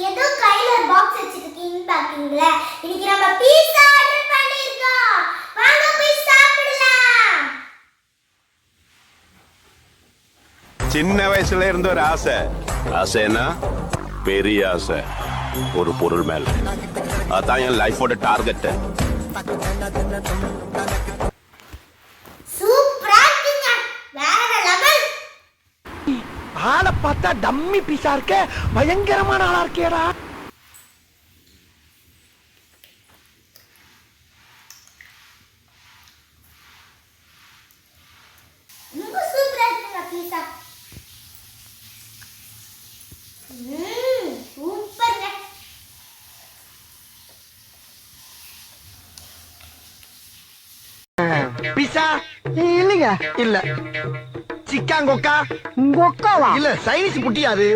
ஏதோ கையில பாக்ஸ் வச்சிருக்கீங்க பாத்தீங்களா? இன்னைக்கு நம்ம பீட்சா ஆர்டர் பண்ணிருக்கோம். வாங்க போய் சாப்பிடலாம். சின்ன வயசுல இருந்த ஒரு ஆசை. ஆசைன்னா பெரிய ஆசை. ஒரு பொருள் மேல. அதான் என் லைஃபோட டார்கெட். சூப்பரா இருக்குங்க. வேற லெவல். ஆளை பார்த்தா டம்மி பீஸா இருக்க, பயங்கரமான ஆளா இருக்கேடா. ரொம்ப சூப்பரா இருக்குங்க பீட்சா. சூப்பர்ங்க. பீஸா இல்லைங்க, இல்ல சிக்காங்கொக்கா, கொக்காவா இல்ல சைனீஸ் புட்டியாது.